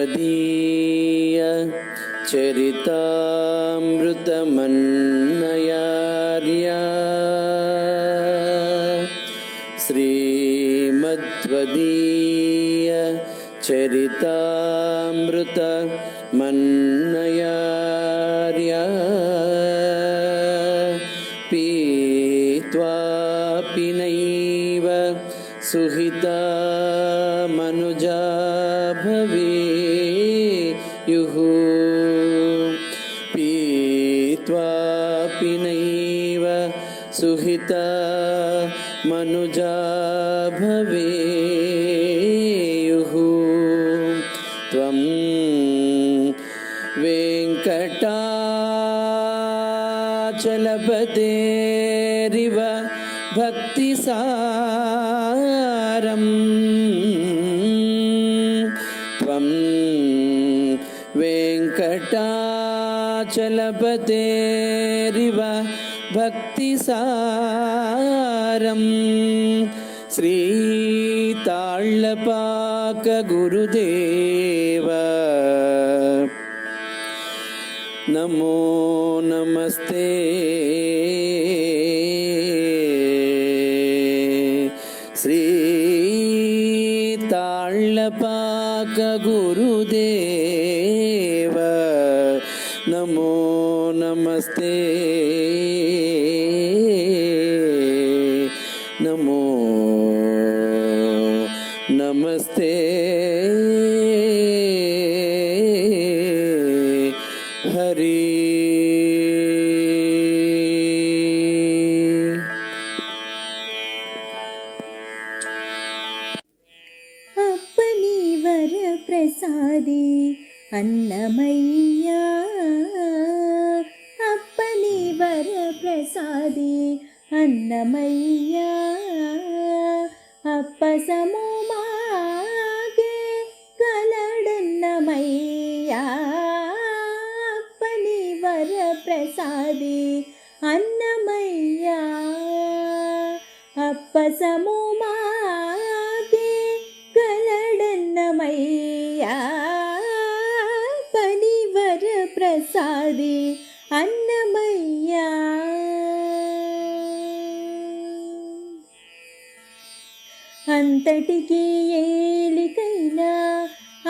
श्रीमद्वदीय चरितामृतमन्नयार्या श्रीमद्वदीय चरितामृतमन्नयार्या पीत्वापि नैव सुहिता मनुजा भवेयुः पीत्वापि नैव सुहिता मनुजा भवेयुः त्वं वेङ्कटाचलपतेरिव भक्तिसारम् त्वं वेङ्कटाचलपतेरिव भक्तिसारम् श्रीताळ्ळपाकगुरुदेव नमो नमस्ते श्रीताळ्ळपाकगुरुदेव नमो नमस्ते नमो नमस्ते हरि अपनी वर प्रसादी अन्नमय्या अपनी वर प्रसादी अन्नमय्या अप्प समुमागे कलडन्नमय्या अपनी वर प्रसादी अन्नमय्या अप्प समुमागे कलडन्नमय्या पनिवर प्रसादी अन्नमय्या अंतटिकी ఏలికైనా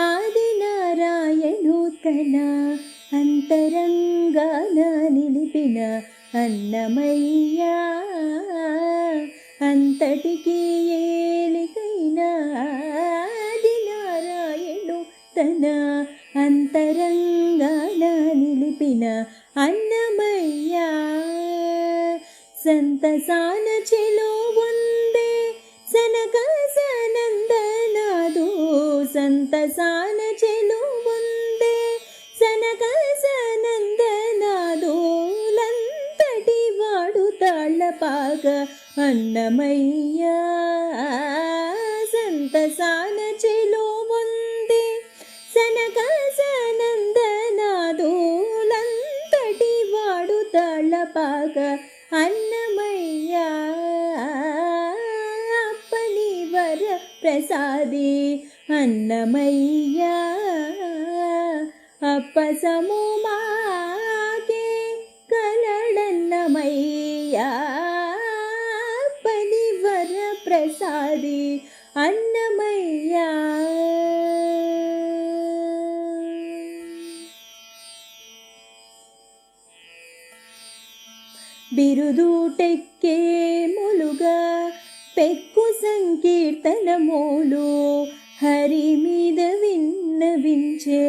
ఆదినారాయణు తన అంతరంగాన నిలిపిన అన్నమయ్యా అంతటికి ఏలికైనా ఆదినారాయణు తన అంతరంగాన నిలిపిన అన్నమయ్యా సంతసాన చెలువుందే సనక సనందనాదు సంతసాన చెలువుందే సనక సనందనాదు లంతటి వాడు తాళ్ళపాక అన్నమయ్యా సంతసాన చెలువుందే సనక సనందనాదు లంతటి వాడు తాళ్ళపాక అన్నమయ్యా अपनीवर प्रसादी अन्नमय्या अप्प समुमागे कलडन्नमय्या अपनीवर प्रसादी अन्नमय्या बिरुदूटेक्के मुलुगा పెక్కు సంకీర్తనములు హరి మీద విన్నవించే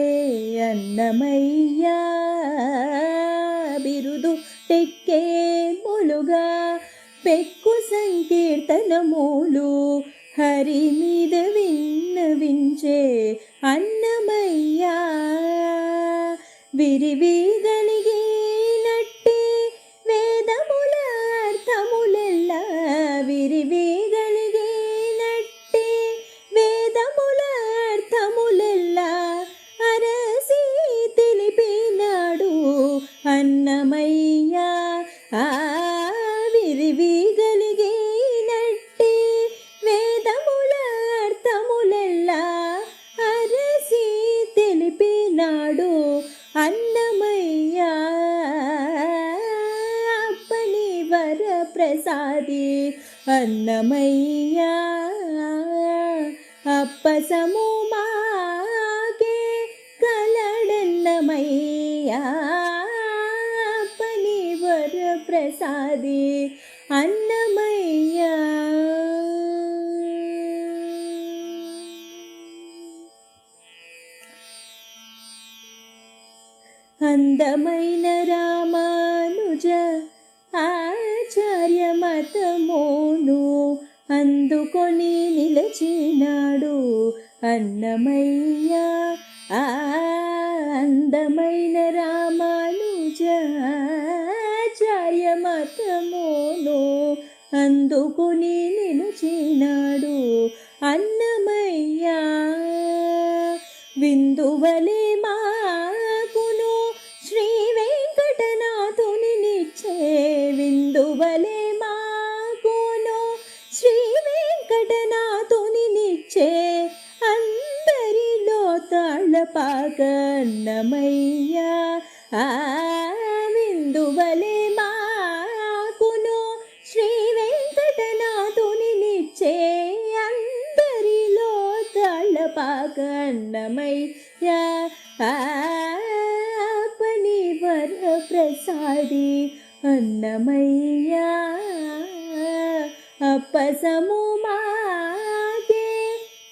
అన్నమయ్య బిరుదు టెక్కే ములుగా పెక్కు సంకీర్తనములు హరి మీద విన్నవించే అన్నమయ్య విరివిగలిగినట్టి వేదముల అర్థములెల్లా విరివిగలిగినట్టి వేదముల అర్థములెల్లా అరసి తెలిపినాడు అన్నమయ్య విరివిగలిగినట్టి వేదముల అర్థములెల్లా అరసి తెలిపినాడు అన్నమయ్య అప్పని వర ప్రసాది అన్నమయ్య అప్పసము మాకే కలడన్నమయ్య అప్పని వర ప్రసాది అన్నమయ్య అందమైన రామానుజ ఆచార్య మతమును అందుకొని నిలచినాడు అన్నమయ్య అందమైన రామానుజ ఆచార్య మతమును అందుకొని నిలచినాడు అన్నమయ్య విందువలే మాకును శ్రీ వెంకటనాథుని నిచ్చే విందువలే మాకును శ్రీ వెంకటనాథుని నిచ్చే అందరిలో తాళపాక అన్నమయ్య విందువలే మాకును శ్రీ వెంకటనాథుని నిచ్చే అందరిలో తాళపాక అన్నమయ్య పని వర ప్రసాది అన్నమయ్య అప్పసము మాకే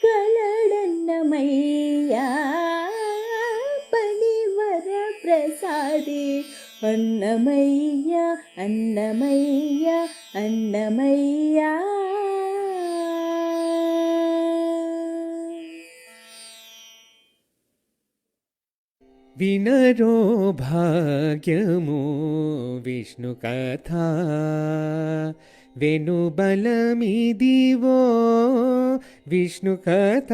కలడన్నమయ్య పని వర ప్రసాది అన్నమయ్య అన్నమయ్య అన్నమయ్య వినరో భాగ్యము విష్ణు కథ వెనుబలమిదివో విష్ణు కథ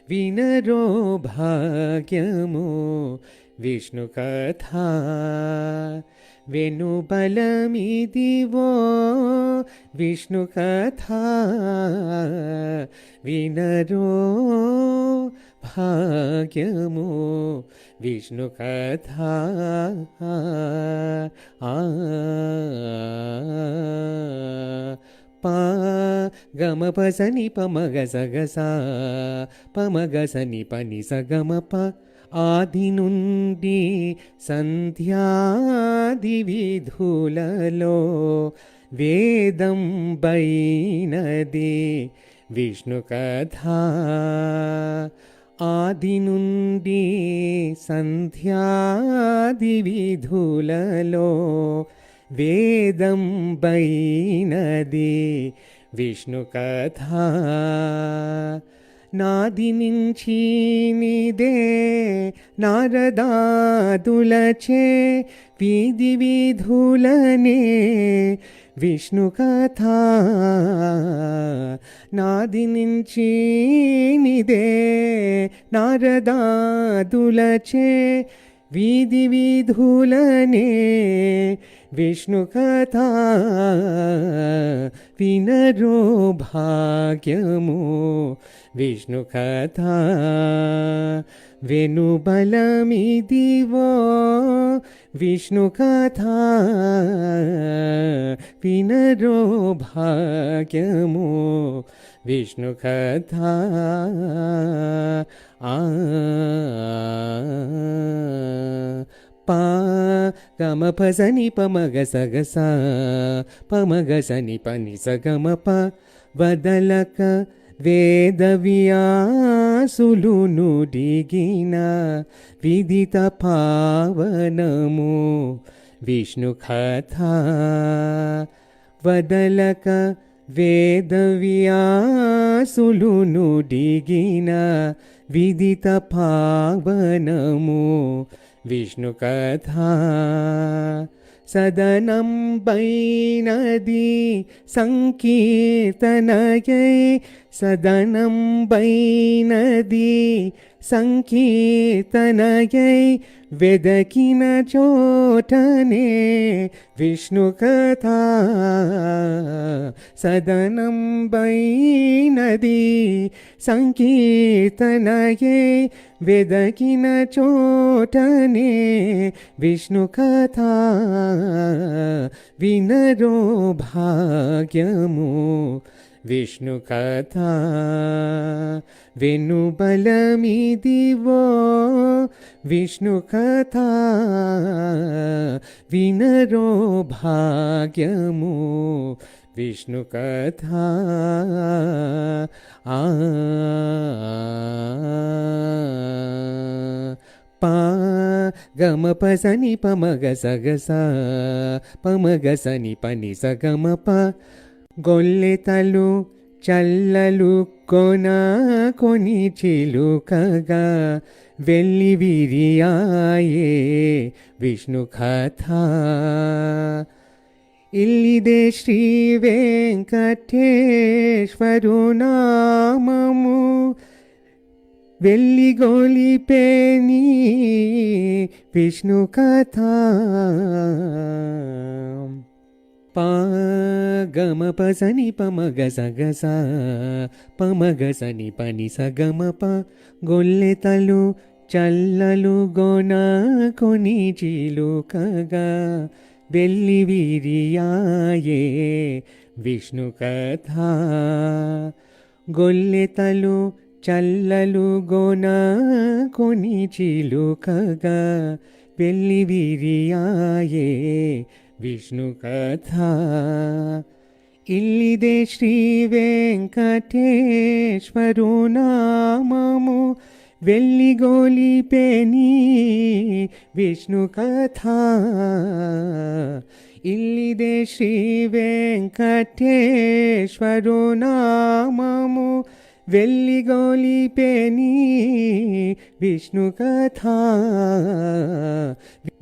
వినరో భాగ్యము విష్ణు కథ వెనుబలమిదివో విష్ణు కథ వినరో భాగ్యము విష్ణు కథ పా గమ పసని పమగ సగస పమగ సని పని సగమ ప ఆది నుండి సంధ్యాది విధులలో వేదం బైనది విష్ణు కథ ఆది నుండి సంధ్యాది విధులలో వేదం బైనది విష్ణు కథ నాది నుంచి నిదే నారదాదులచే వీధి విధులనే విష్ణు కథ నాది నుంచి నిదే నారదాదులచే వీధి విధులనే విష్ణు కథ వినరో భాగ్యము విష్ణు కథ వెనుబలమిదివో విష్ణు కథ వినరో భాగ్యము విష్ణు కథ పా గమ పసని పమగ సగస పమగ సని పని సగమప వదలక వేదవ్యాసులు నుడిగిన విదిత పావనము విష్ణు కథ వదలక వేదవ్యాసులు నుడిగిన విదిత పావనము విష్ణు కథ సదనం బైనది సంకీర్తనయై సదనం బైనది సంకీర్తనయై వెదకిన చోటనే విష్ణు కథ సదనం బైనది సంకీర్తనయై వెదకిన చోటనే విష్ణు కథ వినరో భాగ్యము విష్ణు కథ వెనుబలమిదివో విష్ణు కథ వినరో భాగ్యము విష్ణు కథ పా గమ పసని పమగ సగస పమగ సని పని సగమప గొల్లెతలు చల్లలు కొన కొని చిలుకగా వెళ్ళి విరియాయే విష్ణు కథ ఇల్లిదే శ్రీ వెంకటేశ్వరు నామము వెళ్ళి గోలిపేని విష్ణు కథ గమ పసని పమగ సగస పమగ సని పని సగమప గొల్లెతలు చల్లలు గొన కొని చిలుకగా వెళ్ళి విరియాయే విష్ణు కథ గొల్లెతలు చల్లలు గొన కొని చిలుకగా వెళ్ళి విరియాయే విష్ణు కథ ఇల్లిదే శ్రీ వెంకటేశ్వరు నామము వెళ్ళి గోలిపేని విష్ణు కథ ఇల్లిదే శ్రీ వెంకటేశ్వరు నామము వెళ్ళి గోలిపేని విష్ణు కథ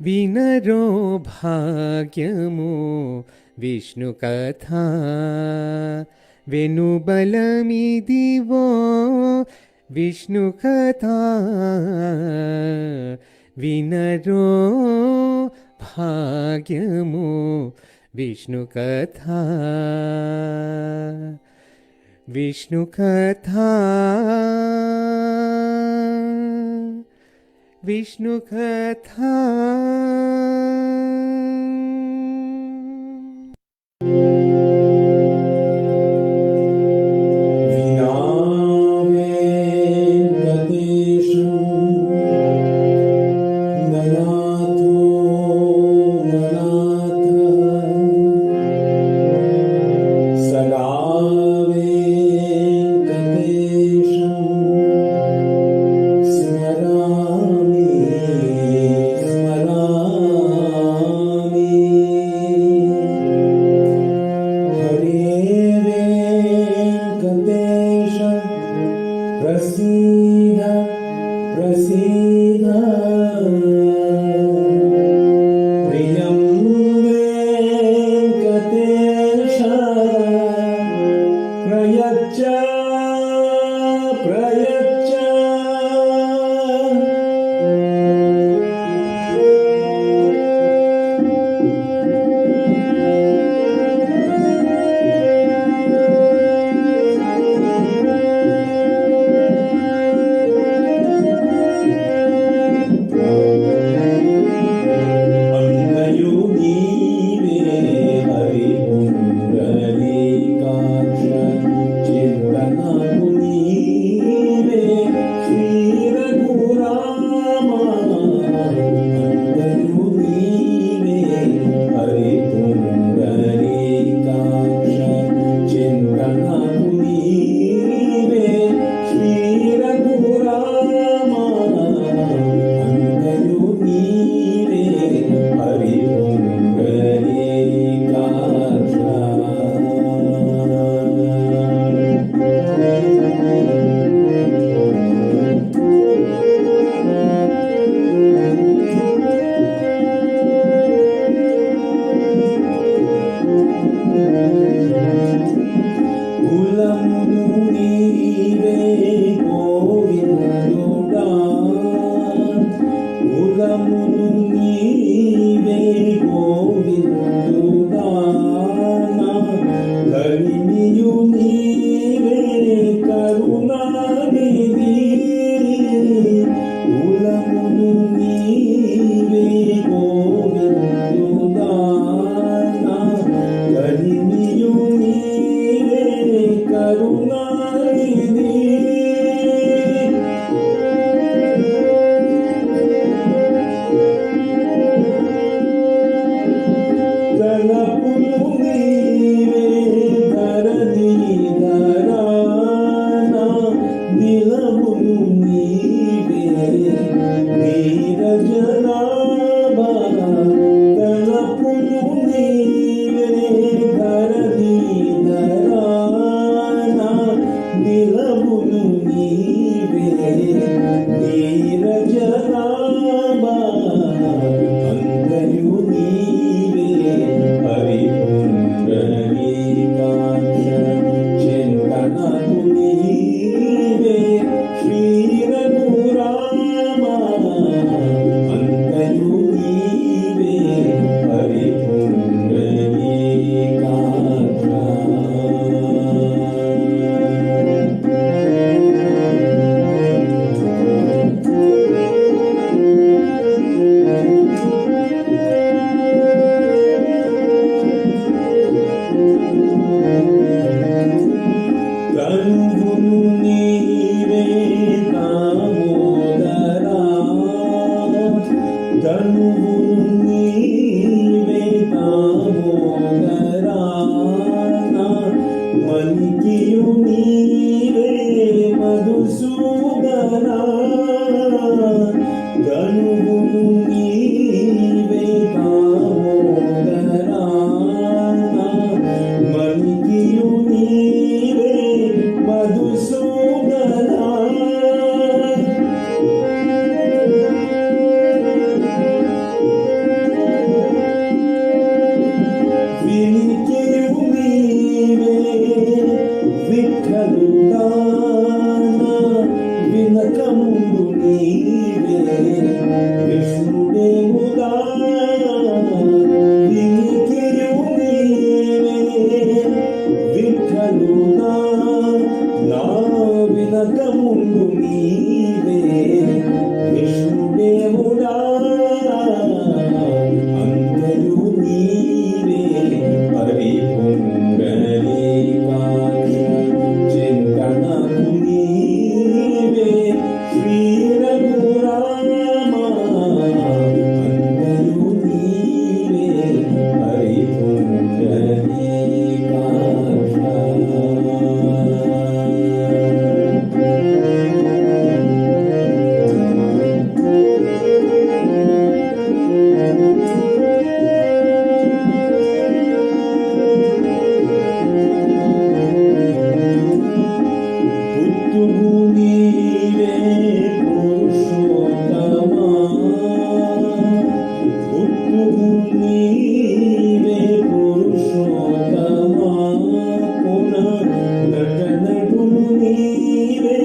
వినరో భాగ్యము విష్ణు కథ వెనుబలమిదివో విష్ణు కథ వినరో భాగ్యము విష్ణు కథ విష్ణు కథ విష్ణు కథ నీరజనామా అంతయు నీవే హరిపుండరీకాక్ష చింతనకు నీవే శ్రీ రఘురామా అంతయు నీవే హరిపుండరీకాక్ష కరువును నీవే దామోదరా ధనువును నీవే దామోదరా మణికియు నీవే మధుసూదనా ధనువును నీవే దామోదరా మణికియు నీవే మధుసూదనా వినికియు నీవే విఠలుదానా వినకముందు నీవే విష్ణుదేవుడా వినికియు నీవే విఠలుదా నా వినకముందు నీవే విష్ణుదేవుడా అంతయు నీవే హరిపుండరీకాక్ష చింతనకు నీవే శ్రీ రఘురామా అంతయు నీవే పుత్తువు నీవే పురుషోత్తమా పుత్తువు నీవే పురుషోత్తమా పున నటనటు నీవే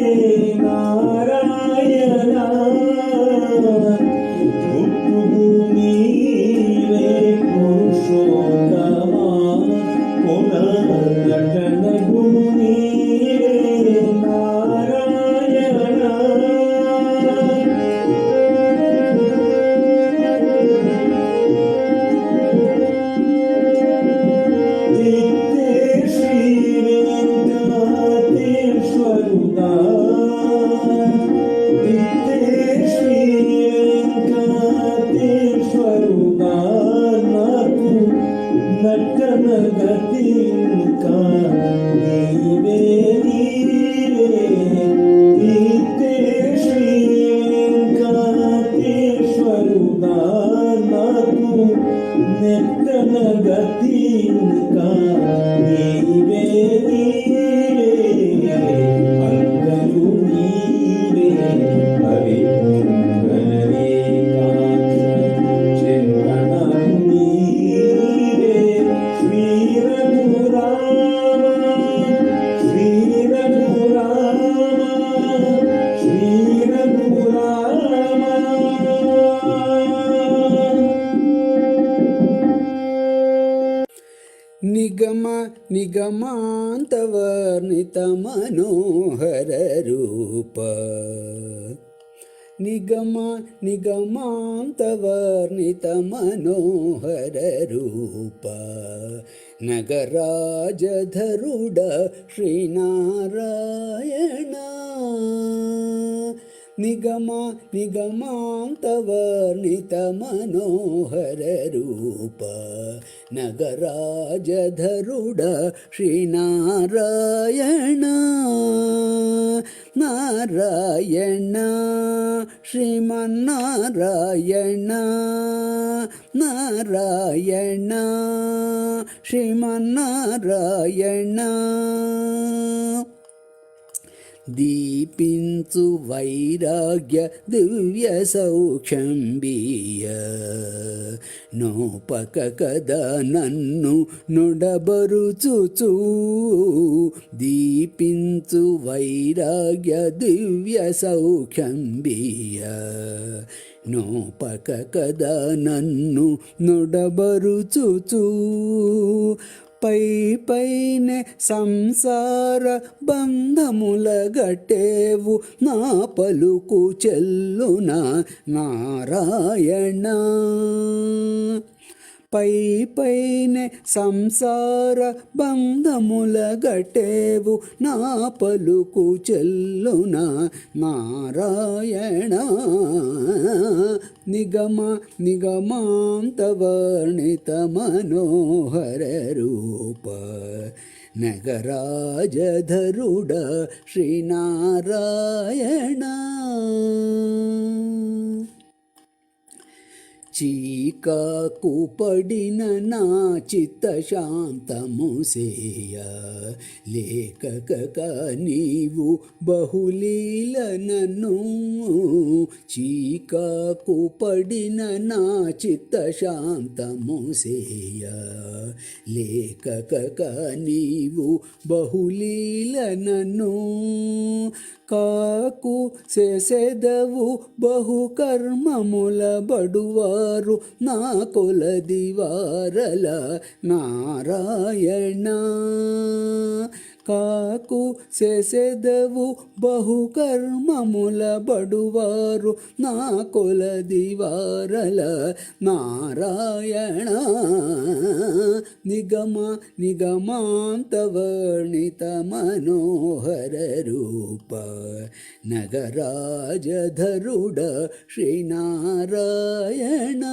నారాయణ పుత్తువు నీవే పురుషోత్తమా పున నటనటు నీవే నారాయణ నిత్య శ్రీ వెంకటేశ్వరుడా నిత్య శ్రీ వెంకటేశ్వరుడా నాకు నటన గతి ఇంకా నీవే నీవే నిత్య శ్రీ వెంకటేశ్వరుడా నాకు నటన గతి ఇంకా నీవే నీవే అంతయు నీవే హరిపుండరీకాక్ష చింతనకు నీవే శ్రీ రఘురామా శ్రీ రఘురామా శ్రీ రఘురామా నిగమ నిగమాంతవర్ణిత మనోహర రూప నిగమ నిగమాంతవర్ణిత మనోహర రూప నగరాజధరుడ శ్రీనారాయణ నిగమ నిగమాంతవర్ణిత మనోహర రూప నగరాజధరుడ శ్రీనారాయణ నారాయణ శ్రీమన్నారాయణ నారాయణ శ్రీమన్నారాయణ దీపించు వైరాగ్య దివ్య సౌఖ్యం బియ్య నోపక కదా నన్ను నుడబరుచుచు దీపించు వైరాగ్య దివ్య సౌఖ్యం బియ్య నోపక కదా నన్ను నుడబరుచుచు పైనే సంసార బంధముల గట్టేవు నా పలుకు చెల్లునా నారాయణ పైనే సంసార బంధముల గట్టేవు నా పలుకు చెల్లునా నారాయణ నిగమాంతవర్ణిత మనోహర రూప నగరాజధరుడ శ్రీనారాయణ చీకాకు పడిన నా చిత్త శాంతము సేయ లేఖక నీవు బహులీలనను చీకాకు పడిన నా చిత్త శాంతము సేయ లేఖక నీవు బహులీలనను కాకు చేసెదవు బహుకర్మముల బడువారు నా కొలదివారల నారాయణ కాకు చేసెదవు బహుకర్మముల బడువారు నా కొలదివారల నారాయణ నిగమాంతవర్ణిత మనోహర రూప నగరాజధరుడ శ్రీనారాయణ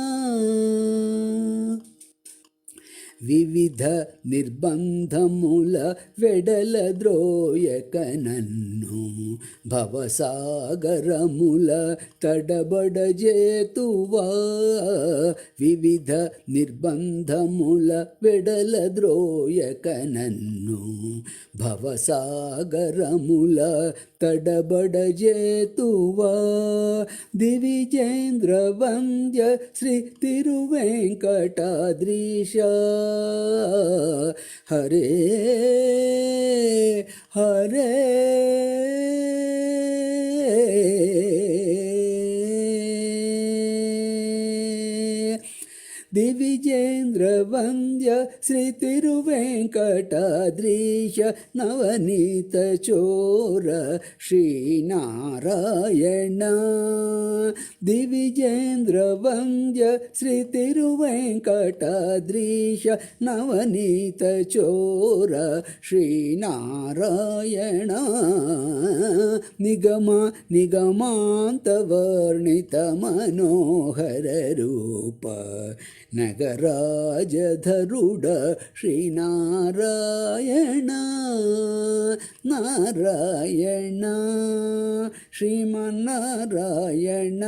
వివిధ నిర్బంధముల వెడల ద్రోయక నన్ను భవసాగరముల తడబడజేతువా వివిధ నిర్బంధముల వెడల ద్రోయక నన్ను భవసాగరముల తడబడజేతువా దివిజేంద్ర వంద్య శ్రీ తిరువెంకటాద్రీశ హరే హరే దివిజేంద్ర వంద్య శ్రీ తిరువెంకటాద్రీశ నవనీత చోర శ్రీనారాయణ దివిజేంద్ర వంద్య శ్రీ తిరువెంకటాద్రీశ నవనీత చోర శ్రీనారాయణ నిగమాంతవర్ణిత మనోహర రూప నగరాజధరుడ శ్రీనారాయణ నారాయణ శ్రీమన్నారాయణ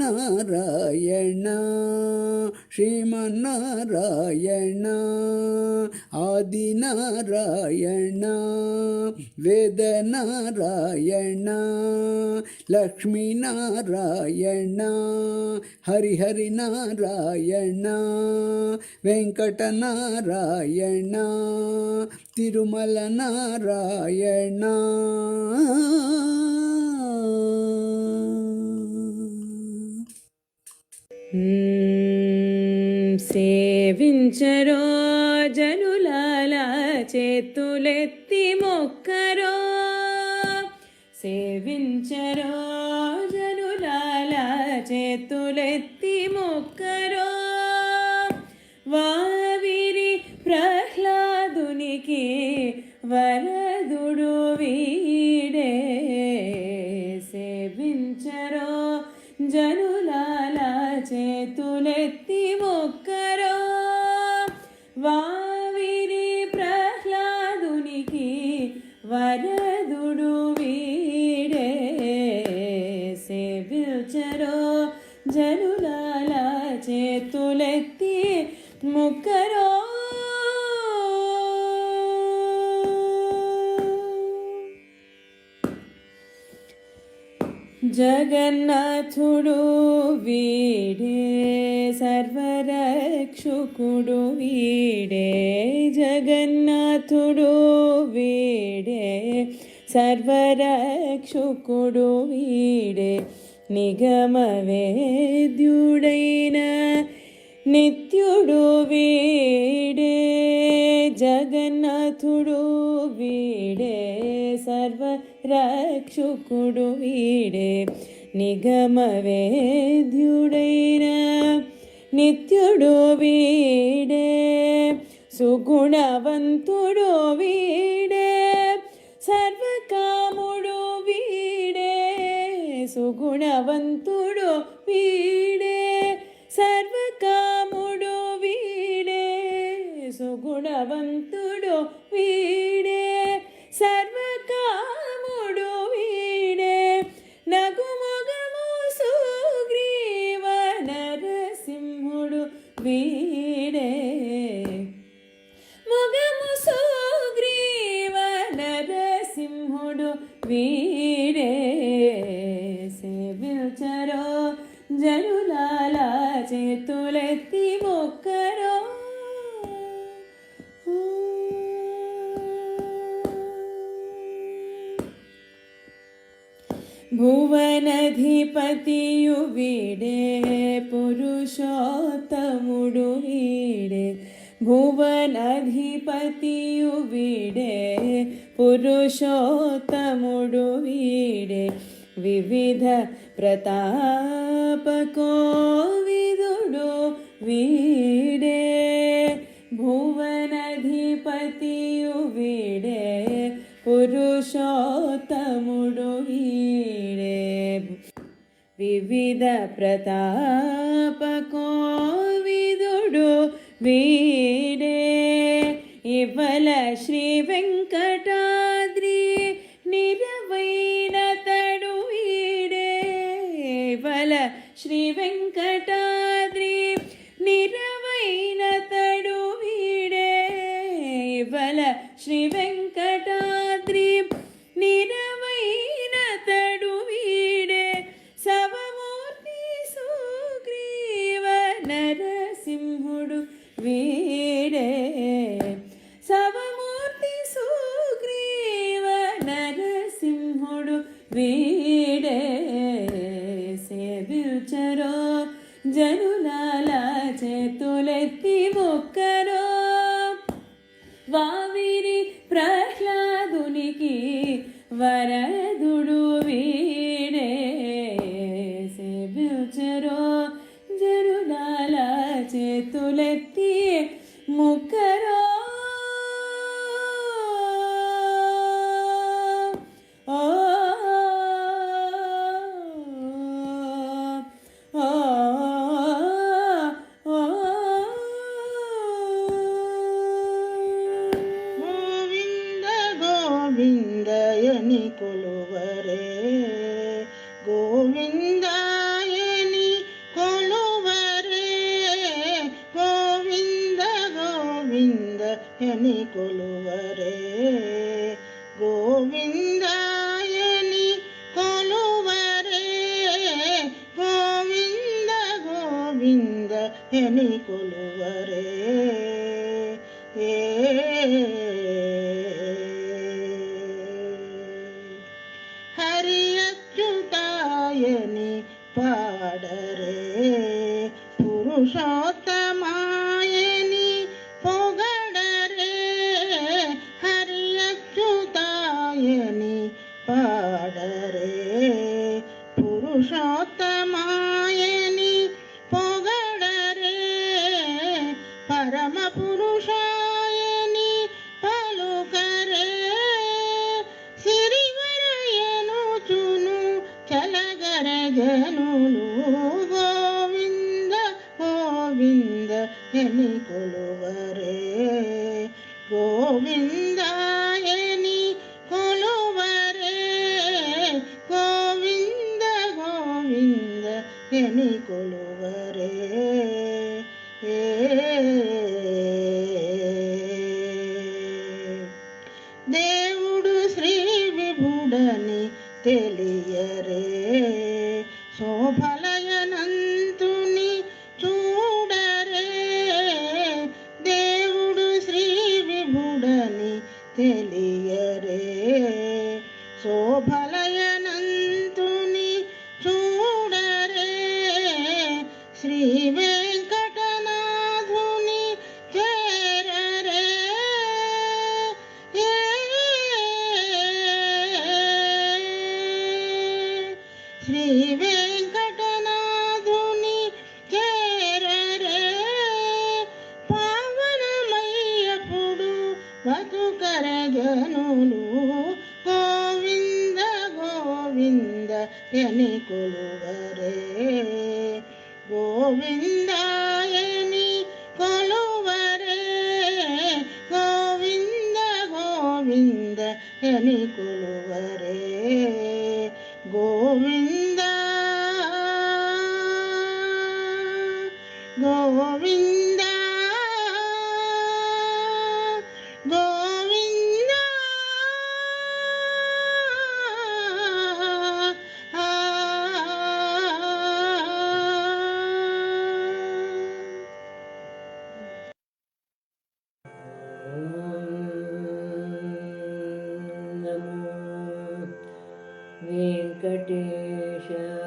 నారాయణ శ్రీమన్నారాయణ ఆదినారాయణ వేదనారాయణ లక్ష్మీనారాయణ హరిహరి నారాయణ వెంకటనారాయణ తిరుమల నారాయణ సేవించరో జనులాల చేతులెత్తి మొక్కరో సేవించరో జనులాల చేతులెత్తి మొక్కరో వావిరి ప్రహ్లాదునికి వరదుడు వీడే సేవించరో జనులాల చేతులెత్తి మొక్కరో వావిరి ప్రహ్లాదునికి వరదుడు వీడే సేవించరో జనులాల చేతులెత్తి మొక్కరో జగన్నాథుడు వీడే సర్వరక్షకుడు వీడే జగన్నాథుడు వీడే సర్వరక్షకుడు వీడే నిగమ వేద్యుడైన నిత్యుడు వీడే జగన్నాథుడు వీడే సర్వరక్షకుడు వీడే నిగమ వేద్యుడైన నిత్యుడు వీడే సుగుణవంతుడు వీడే సర్వకాముడు వీడే సుగుణవంతుడు వీడే సర్వకాముడు వీడే సుగుణవంతుడు వీడే సర్వకాముడు వీడే నగుమొగము సుగ్రీవ నరసింహుడు వీడే మొగము సుగ్రీవ నరసింహుడు వీడే సేవిల్చరో జనులాల చేతులెత్తి మొక్కరో భువనధిపతియు వీడే పురుషోత్తముడు వీడే భువనధిపతియు వీడే పురుషోత్తముడు వీడే వివిధ ప్రతాపకోవిదుడు వీడే భువనధిపతియు వీడే పురుషోత్తముడు వీడే వివిధ ప్రతాపకోవిదుడు వీడే ఇవల శ్రీ వెంకటాద్రి నిరవైన తడు వీడే ఇవల శ్రీ వెంకటాద్రి నిరవైన తడు వీడే ఇవల శ్రీ వెంకటాద్రి నిరవైన తడు వీడే సవమూర్తి సుగ్రీవ నరసింహుడు వీడే సవమూర్తి సుగ్రీవ నరసింహుడు వీడే సేవిల్చరో జనులాల చేతులెత్తి మొక్కరో వావిరి ప్రహ్లాదునికి వరదుడు వీడే సేవిల్చరో జనులాల చేతులెత్తి ముక్కరో గోవిందయని కొలువరే గోవిందాయని కొలువరే గోవింద గోవిందయని కొలువరే గోవిందాయని కొలువరే గోవింద గోవిందయని కొలువరే హరి అచ్యుతాయని పాడరే పురుషోత్తమాయని పొగడరే హరి అచ్యుతాయని పాడరే పురుషోత్తమాయని పొగడరే పరమ పురుషాయని పలుకరే సిరివరయనుచును చలగర జనులు గోవింద గోవింద ఎని కొలువరే గోవిందాయని కొలువరే గోవింద గోవింద ఎని కొలువరే దేవుడు శ్రీ విభుడని తెలియరే శ్రీ వెంకటనాథుని చేరరే పావనమయ్యప్పుడు బతుకర జనులు గోవింద గోవింద ఎని కొలువరే గోవిందాయని కొలువరే గోవింద గోవింద ఎని కొలువరే గోవింద గోవింద గోవింద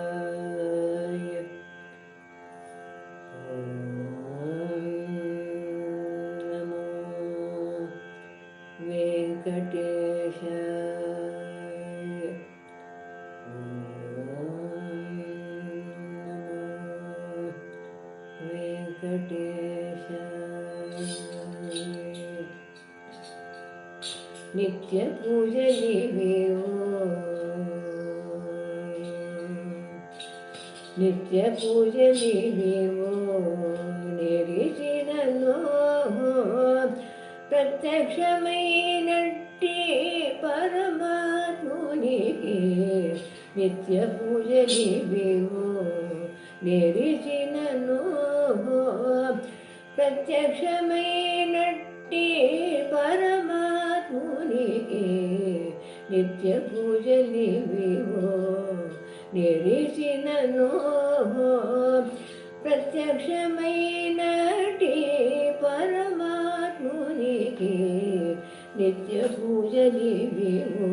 వెంకటేశాయ నమో వెంకటేశాయ నమో వెంకటేశాయ నిత్య పూజలివేవో నిత్య పూజలివేవో నిరిచినలో ప్రత్యక్షమైనట్టి పరమాత్మునికి నిత్య పూజలివేవో నిరిచినలో ప్రత్యక్షమైనట్టి పరమాత్మునికి నిత్య పూజలివేవో నిరిచినను ప్రత్యక్షమైనటి పరమాత్మునికి నిత్య పూజలివేవో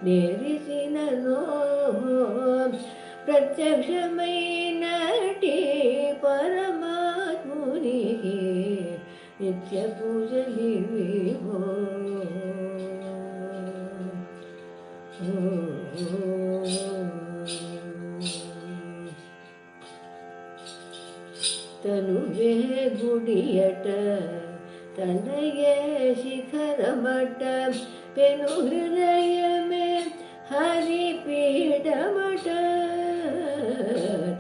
నిరిచినను ప్రత్యక్షమైనటి పరమాత్మునికి నిత్య పూజలివేవో తనువే గుడియట తనయే శిఖరమట పెను హృదయమే హరిపీఠమట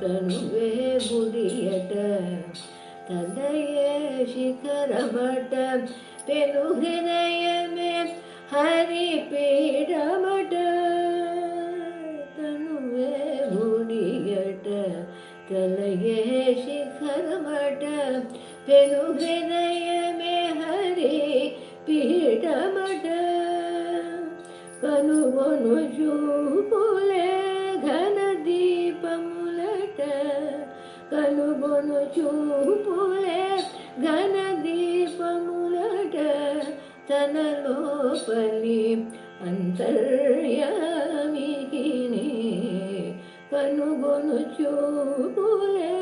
తనువే గుడియట తనయే శిఖరమట పెను హృదయమే హరిపీఠమట తనువే గుడియట తలయే శిఖరమట పెను హృదయమే హరి పీఠమట కనుగొను చూపులే ఘన దీపములట కనుగొను చూపులే ఘన దీపములట తన లోపలి అంతర్యామికి కనుగొను చూపులే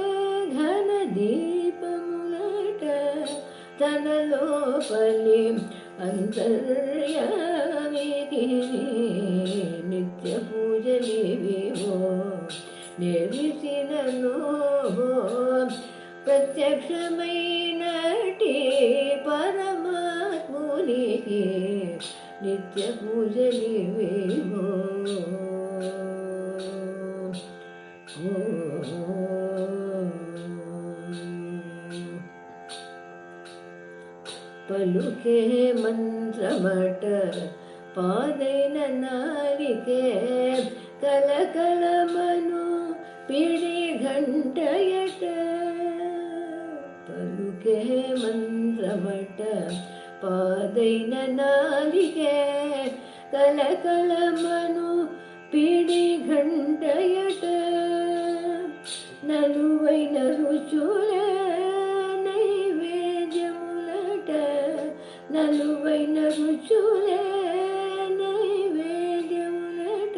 ఘన దీపములట తన లోపలి అంతర్యామికి నిత్య పూజలివేవో నిరిచినను ప్రత్యక్షమైనటి పరమాత్మునికి నిత్య పూజలివేవో పలుకే మంత్రమట పాదైన నారికే కలకలమను పిడి ఘంటయట పలుకే మంత్రమట పాదైన నారికే కలకలమను పిడి ఘంటయట నలువైన రుచులే నైవేద్యములట నలువైన రుచులే నైవేద్యములట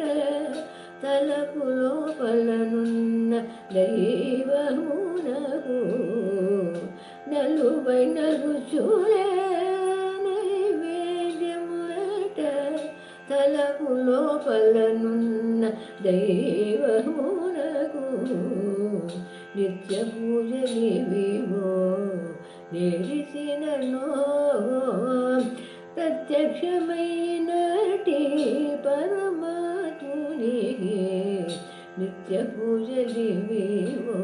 తలపు లోపలనున్న దైవమునకు నలువైన రుచులే నైవేద్యములట తలపు లోపలనున్న దైవమునకు నిత్య పూజలివివో నెరిసిననో ప్రత్యక్షమైనటి పరమాత్మునికి నిత్య పూజలివివో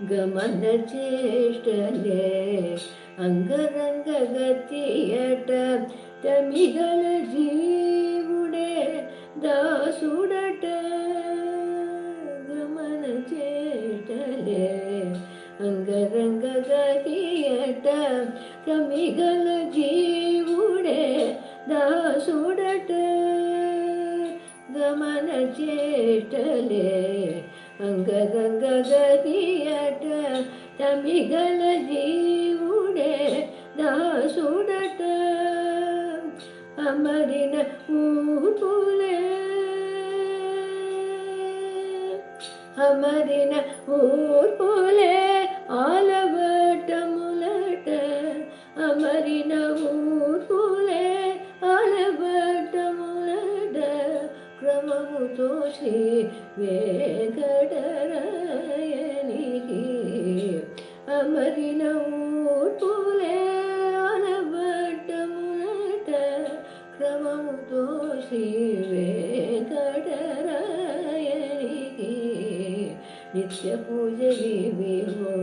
గమన చేష్టలే అంగరంగ గతియట తమిగల జీవుడే దాసుడట గమన చేష్టలే అంగరంగ గతియట తమిగల జీవుడే దాసుడట గమన చేష్టలే అంగరంగ గతియట తమిగల జీవుడే దాసుడట అమరిన ఊర్పులే అమరిన ఊర్పులే ఆలవటములట అమరిన ఊర్పులే ఆలవటములట క్రమముతో శ్రీ వెంకటరాయనికి అమరిన ఊర్పులే ఆలవటములట క్రమముతో శ్రీ వెంకటరాయనికి నిత్య పూజలివివో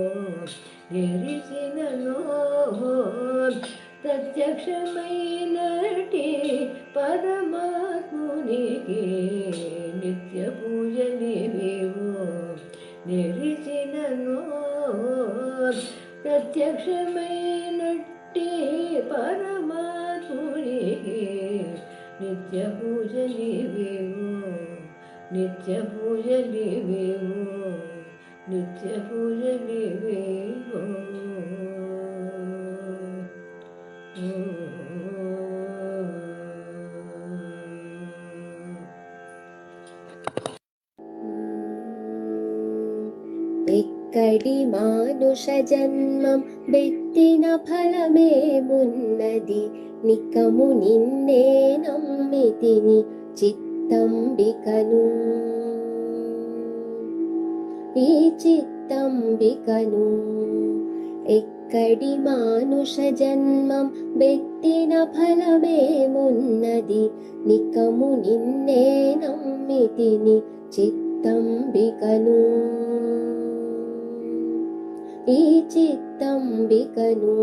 నెరిసిననో ప్రత్యక్షమైనటి పరమాత్మునికి నిత్య పూజలివివో నెరిసిననో ప్రత్యక్షమైనట్టి పరమాత్మునికి నిత్య పూజలివివో నిత్య పూజలివివో నిత్య పూజలివివో ఎక్కడి మానుష జన్మం బెత్తిన ఫలమేమున్నది నికము నిన్నే నమ్మితిని చిత్తంబికను ఈ చిత్తంబికను ఎక్కడి మానుష జన్మం బెత్తిన ఫలమేమున్నది నికము నిన్నే నమ్మితిని చిత్తంబికను ఈ చిత్తంబికను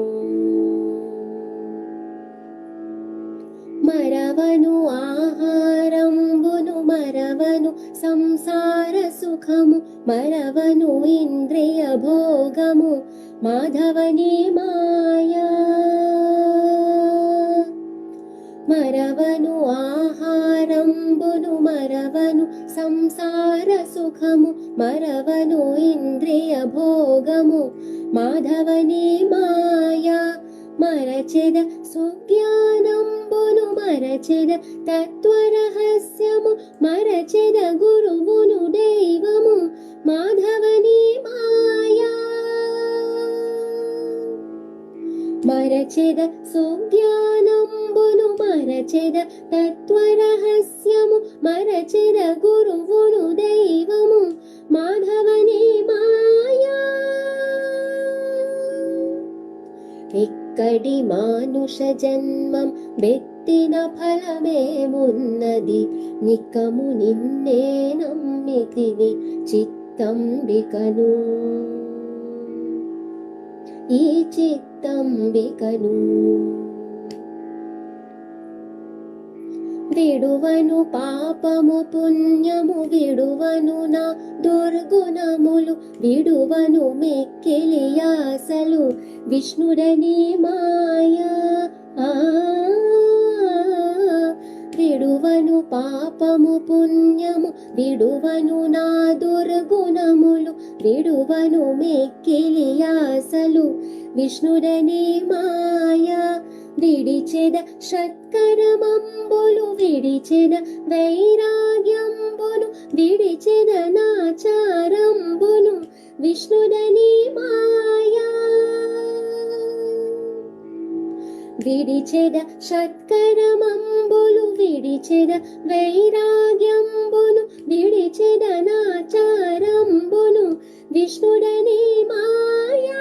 మరవను ఆహారంబును మరవను సంసార సుఖము మరవను ఇంద్రియ భోగము మాధవని మాయా మరవను ఆహారంబును మరవను సంసార సుఖము మరవను ఇంద్రియ భోగము మాధవని మాయా మరచెద సుజ్ఞానంబును మరచెద తత్వరహస్యము మరచెద గురువును దైవము మాధవని మాయా మరచెద సుజ్ఞానంబును మరచెద తత్వరహస్యము మరచెద గురువును దైవము మాధవని మాయా ఎక్కడి మానుష జన్మం బెత్తిన ఫలమేమున్నది నికము నిన్నే నమ్మితిని చిత్తంబికను ఈ చిత్తంబికను విడువను పాపము పుణ్యము విడువను నా దుర్గుణములు విడువను మిక్కిలి ఆశలు విష్ణుడని మాయా విడువను పాపము పుణ్యము విడువను నా దుర్గుణములు విడువను మిక్కిలి ఆశలు విష్ణుడని మాయా విడిచెద షట్కరమంబులు విడిచెద వైరాగ్యంబును విడిచెద నాచారంబును విష్ణుడని మాయా విడిచెద షట్కరమంబులు విడిచెద వైరాగ్యంబును విడిచెద నాచారంబును విష్ణుడని మాయా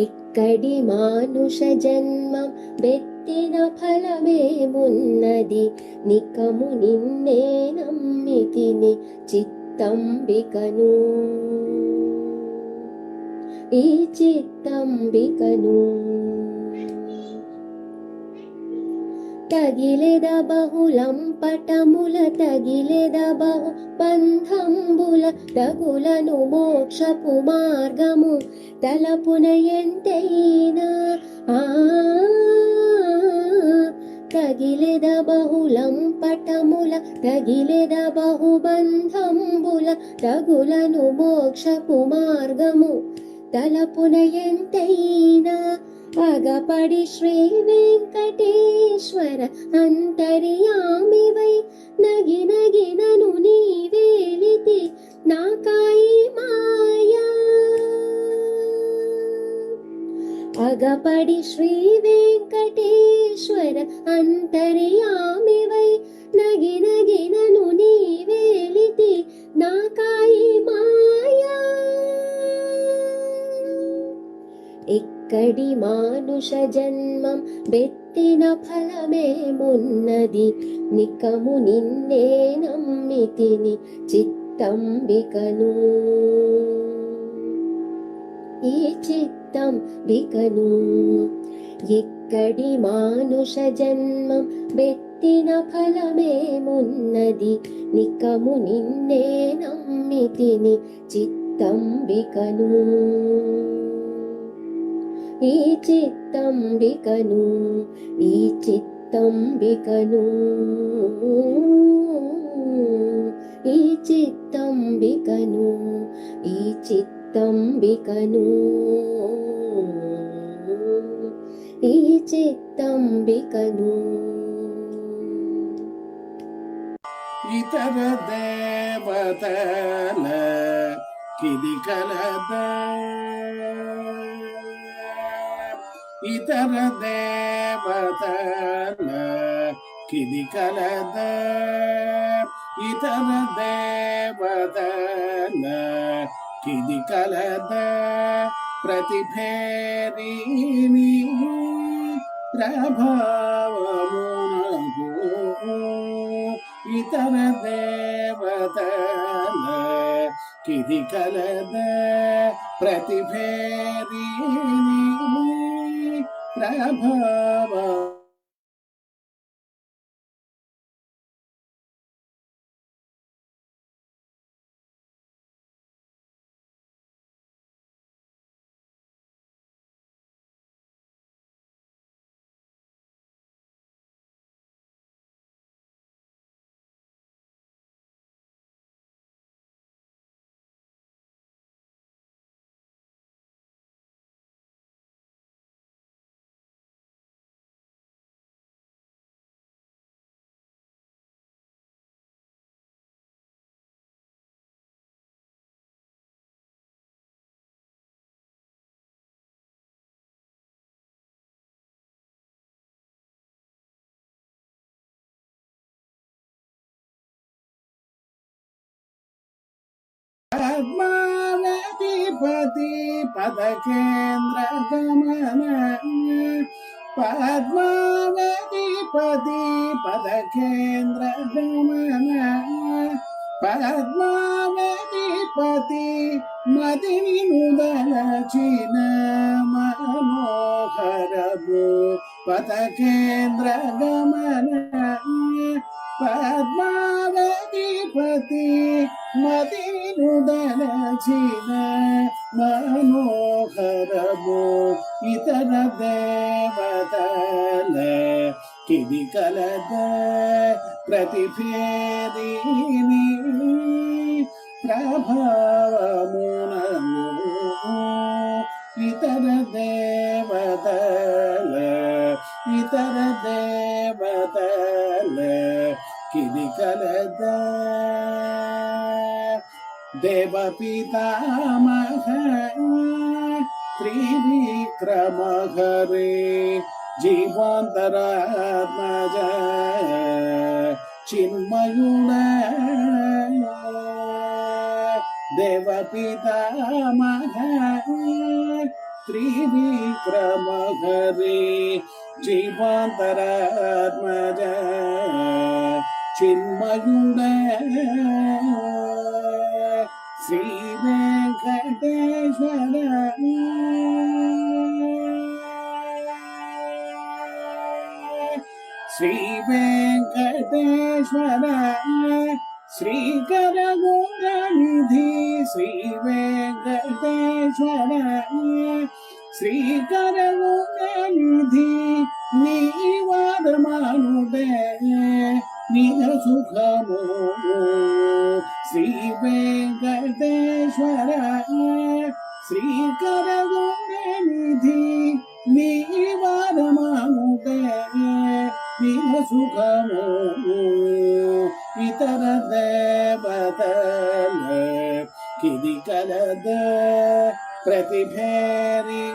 ఎక్కడి మానుష జన్మం బెత్తిన ఫలమేమున్నది నికము నిన్నే నమ్మితిని చిత్తంబికను ఈ చిత్తంబికను తగిలెద బహుళం పటముల తగిలెద బహు బంధంబుల తగులను మోక్షపు మార్గము తలపున ఎంతైనా తగిలెద బహుళం పటముల తగిలెద బహుబంధంబుల తగులను మోక్షపు మార్గము తలపున ఎంతైనా అగపడి శ్రీ వెంకటేశ్వర అంతర్యామివై నగి నగినను నీవేలితి నాకాయి మాయా అగపడి శ్రీ వెంకటేశ్వర అంతర్యామివై నగి నగినను నీవేలితి నాకాయి మాయా ఎక్కడి మానుష జన్మం బెత్తిన ఫలమేమున్నది నికము నిన్నే నమ్మితిని చిత్తంబికను ఈ చిత్తంబికను ఎక్కడి మానుష జన్మం బెత్తిన ఫలమేమున్నది నికము నిన్నే నమ్మితిని చిత్తంబికను ఈ చిత్తంబికను ఈ చిత్తంబికను ఈ చిత్తంబికను ఈ చిత్తంబికను ఈ చిత్తంబికను ఇతర దేవతల కిది కలదా ఇతర దేవతల కిది కలదా ఇతర దేవతల కిది కలదా ప్రతిభేరిని ప్రభావమునకు ఇతర దేవతల కిది కలదా ప్రతిభేరిని ప్రభావ పద్మావతిపతి పదకేంద్ర గమన పద్మావతిపతి పదకేంద్ర గమన పద్మావతిపతి మదిని నుదలచిన మనోహరము పదకేంద్ర గమన పద్మావతిపతి మదినుదలచిన మనోహరము ఇతర దేవతల కిది కలదా ప్రతిభేరిని ప్రభావమునము ఇతర దేవతల ఇతర దేవతల కిది కలదా देवपितामह त्रिविक्रमहरे जीवान्तरात्मज चिन्मयुण देवपितामह त्रिविक्रमहरे जीवान्तरात्मज चिन्मयुण श्री वेंकटेश्वर श्री वेंकटेश्वर श्रीकर गुणनिधि श्री वेंकटेश्वर श्रीकर गुणनिधि नीवादमानुदे निज सुखमो श्री वेंकटेश्वर श्रीकर गुणनिधि नीवादमानुदे निज सुखमो इतर देवतल किदि कलद प्रतिभेरिणी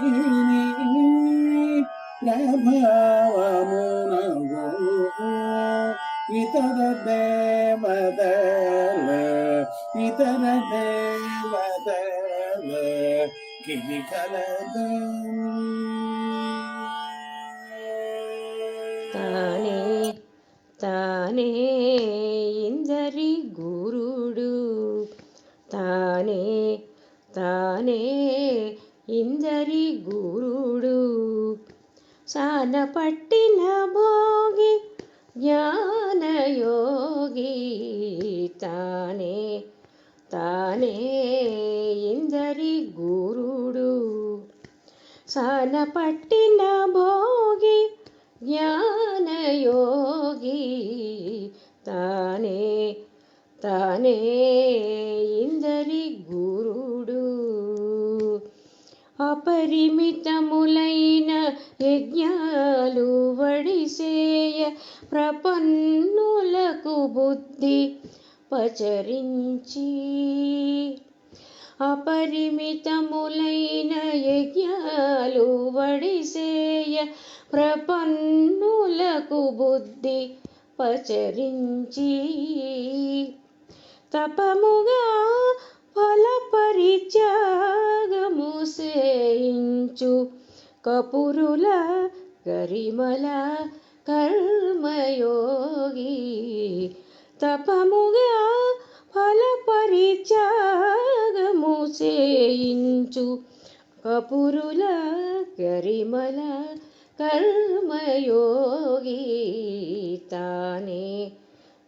प्रभावमुनगो इतर देवतल किदि कलद తానే తానే ఇందరి గురుడు తానే తానే ఇందరి గురుడు సాన పట్టిన భోగి జ్ఞానయోగి తానే తానే ఇందరి గురుడు సాన పట్టిన భోగి జ్ఞానయోగి తానే తానే ఇందరి గురుడు అపరిమితములైన యజ్ఞాలు వడిసేయ ప్రపన్నులకు బుద్ధి పచరించి అపరిమితములైన యజ్ఞాలు వడిసేయ ప్రపన్నులకు బుద్ధి పచరించి తపముగా ఫలపరిత్యాగము సేయించు కపురుల గరిమల కర్మయోగి తపముగా ఫలపరిత్యాగము సేయించు కపురుల గరిమల కర్మయోగి తానే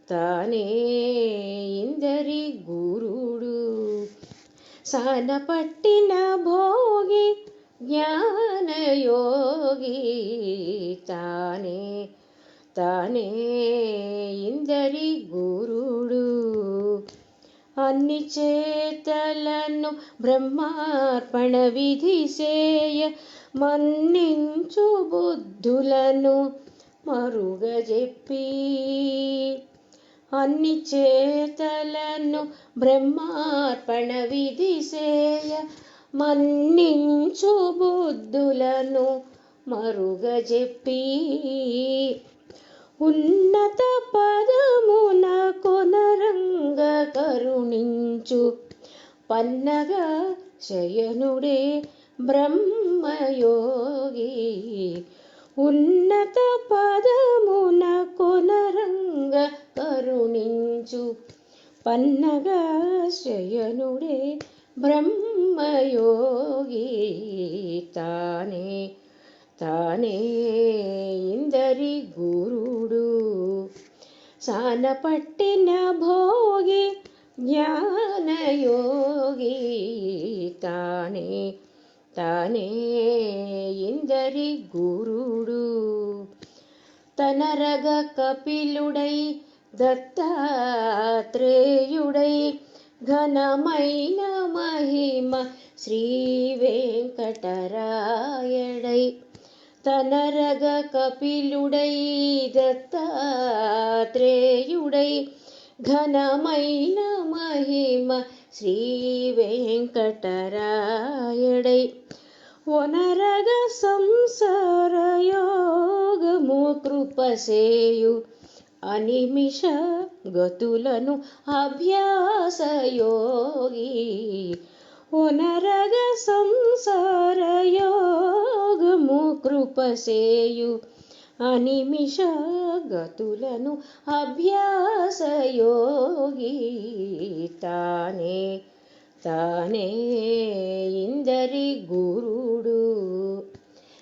తానే ఇందరి గురుడు సాన పట్టిన భోగి జ్ఞానయోగి తానే తానే ఇందరి గురుడు అన్ని చేతలను బ్రహ్మార్పణ విధి సేయ మన్నించు బుద్ధులను మరుగజెప్పి అన్ని చేతలను బ్రహ్మార్పణ విధి సేయ మన్నించు బుద్ధులను మరుగజెప్పి ఉన్నత పదమున కొనరంగ కరుణించు పన్నగ శయనుడే బ్రహ్మయోగి ఉన్నత పదమున కొనరంగ కరుణించు పన్నగ శయనుడే బ్రహ్మయోగి తానే తానే ఇందరి గురుడు సాన పట్టిన భోగి జ్ఞానయోగి తానే తానే ఇందరి గురుడు తనరగ కపిలుడై దత్తాత్రేయుడై ఘనమైన మహిమ శ్రీ వెంకటరాయడై తనరగ కపిలుడై దత్తాత్రేయుడై ఘనమైన మహిమ శ్రీ వెంకటరాయడై ఒనరగ సంసార యోగము కృపసేయు అనిమిష గతులను అభ్యాసయోగి ఒనరగ సంసార యోగము కృపసేయు అనిమిష గతులను అభ్యాసయోగి తానే తానే ఇందరి గురుడు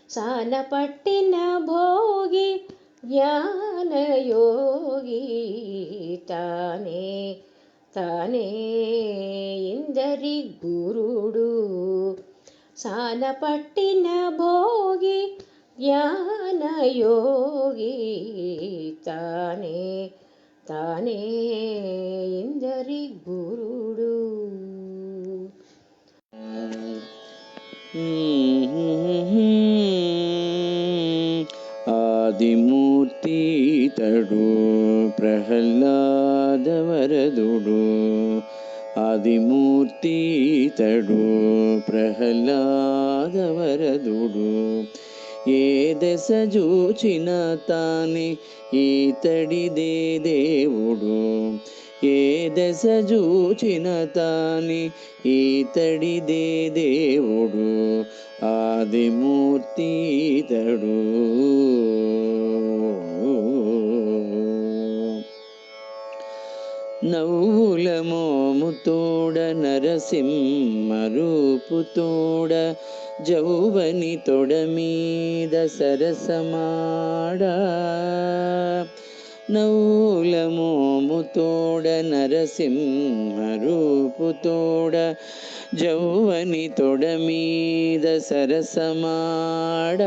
సానపట్టిన భోగి జ్ఞానయోగి తానే తానే ఇందరి గురుడు సానపట్టిన భోగి జ్ఞానయోగి తానే తానే ఇందరి గురుడు. ఆదిమూర్తి తడు ప్రహ్లాద వరదుడు ఆదిమూర్తి తడు ప్రహ్లాద వరదుడు ఏ దశ చూచిన తానే ఈతడిదే దేవుడు ఏ దశ చూచిన తానే ఈతడిదే దేవుడు ఆదిమూర్తి తడు నవ్వుల మోముతోడ నరసింహ రూపుతోడ జౌవని తొడ మీద సరసమాడ నవ్వుల మోముతోడ నరసింహ రూపుతోడ జౌవని తొడ మీద సరసమాడ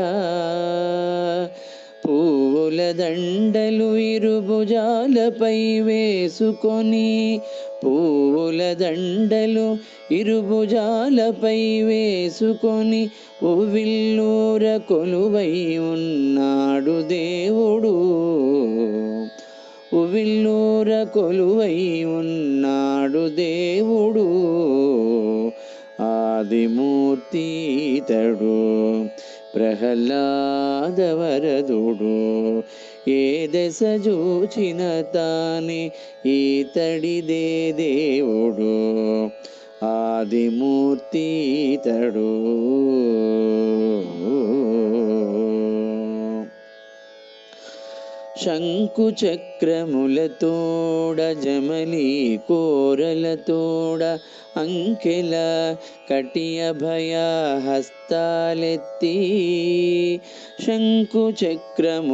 పూల దండలు ఇరుభుజాలపై వేసుకొని పూల దండలు ఇరుభుజాలపై వేసుకొని ఉవిల్లూర కొలువై ఉన్నాడు దేవుడు ఉవిల్లూర కొలువై ఉన్నాడు దేవుడు ఆదిమూర్తి తడు ప్రహ్లాద వరదుడు ఏ దశ చూచిన తానే ఈతడిదే దేవుడు ఆదిమూర్తి తడు శంకు చక్రములతోడ జమలి కోరలతోడ అంకెల కటియ భయ హస్తాలెత్తి శంకు చక్రములతోడ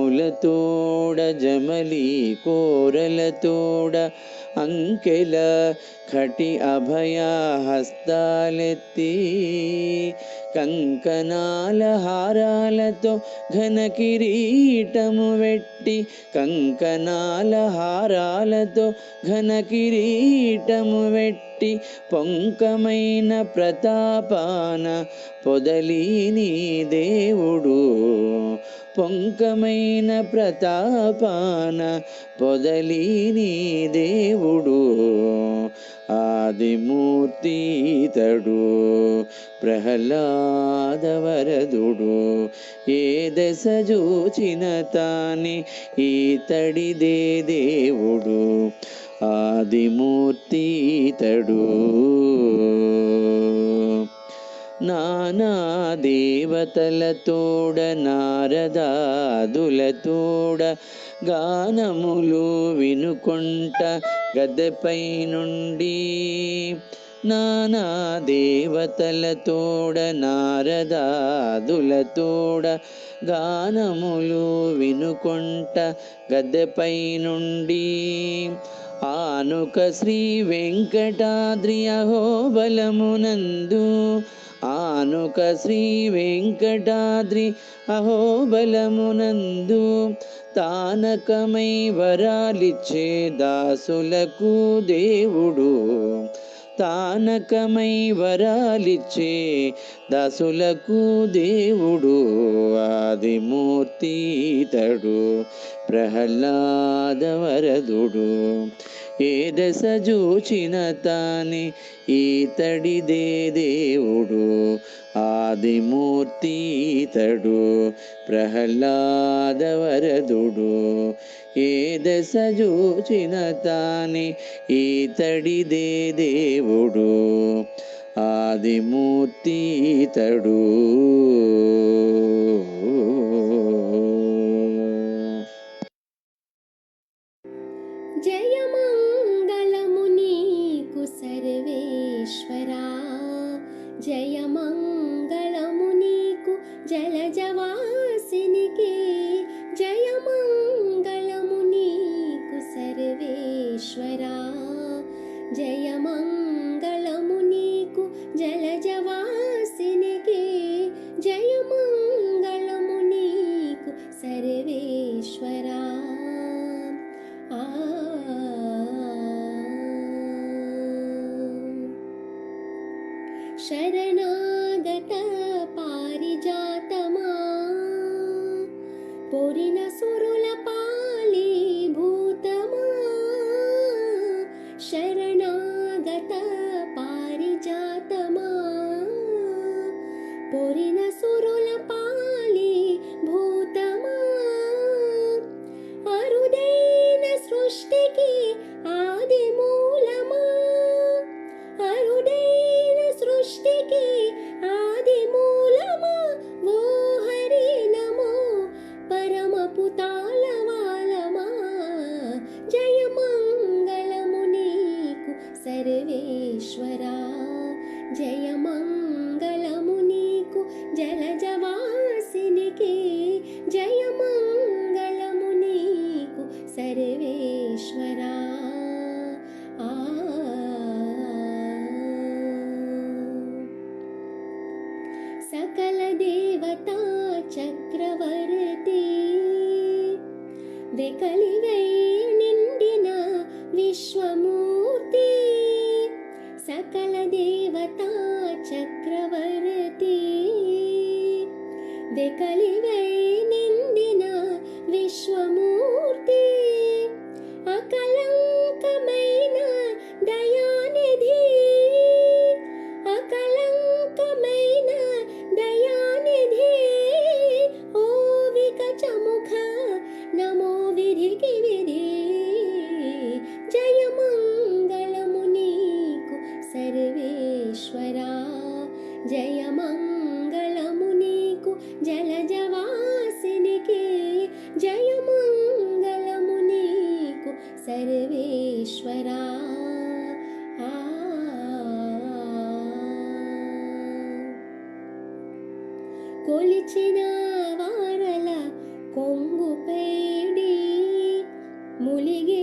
జమలి కోరలతోడ అంకెల కటి అభయ హస్తాలెత్తి కంకణాల హారాలతో ఘన కిరీటము వెట్టి కంకణాల హారాలతో ఘన కిరీటము వెట్టి పొంకమైన ప్రతాపాన పొదలీని దేవుడు పొంకమైన ప్రతాపాన పొదలీని దేవుడు ఆదిమూర్తి తడు ప్రహ్లాద వరదుడు ఏ దశ చూచిన తానే ఈతడిదే దేవుడు ఆదిమూర్తి తడు నానా దేవతలతోడ నారదాదులతోడ గానములు వినుకొంట గద్దెపై నుండి నానా దేవతలతోడ నారదాదులతోడ గానములు వినుకొంట గద్దెపై నుండి ఆనుక శ్రీ వెంకటాద్రి అహోబలమునందు ఆనుక శ్రీ వెంకటాద్రి అహోబలమునందు తానకమై వరాలిచ్చే దాసులకు దేవుడు తానకమై వరాలిచ్చే దాసులకు దేవుడు ఆదిమూర్తి తడు ప్రహ్లాద వరదుడు ఏ దశ చూచిన తానే ఈతడిదే దేవుడు ఆదిమూర్తి ఈతడు ప్రహ్లాద వరదుడు ఏ దశ చూచిన తానే ఈతడిదే దేవుడు ఆదిమూర్తి ఈతడు జయమంగళము నీకు సర్వేశ్వరా జయమంగళము నీకు జలజవాసినికి జయమంగళము నీకు సర్వేశ్వరా జయమంగళము నీకు జలజవాసినికి జయమంగళము నీకు సర్వేశ్వరా శరణాగత పారిజాతమా పొరిన సురుల పాలి భూతమా శరణాగత పారిజాతమా పొరిన సురుల పాలి భూతమా అరుదైన సృష్టికి ఆది మూలమా అరుదైన సృష్టికి ఆది మూలమా ఓ హరి నమో పరమపు తాళవాలమా జయమంగళము నీకు సర్వేశ్వరా జయమంగళము నీకు జలజవాసినికి జయమంగళము నీకు సర్వేశ్వరా సకల దేవతా చక్రవర్తి వెకలివై నిండిన విశ్వమూర్తి సకల దేవతా చక్రవర్తి వెకలివై నిండిన విశ్వమూర్తి అకలంకమైన దయానిధి అకలంకమైన దయానిధి ఓ వికచముఖ నమో విధికి విధి జయమంగళము నీకు సర్వేశ్వరా జయమంగళము నీకు జలజవాసినికి జయమంగళము నీకు సర్వేశ్వరా కొలిచిన వారల కొంగు పేడి ములిగే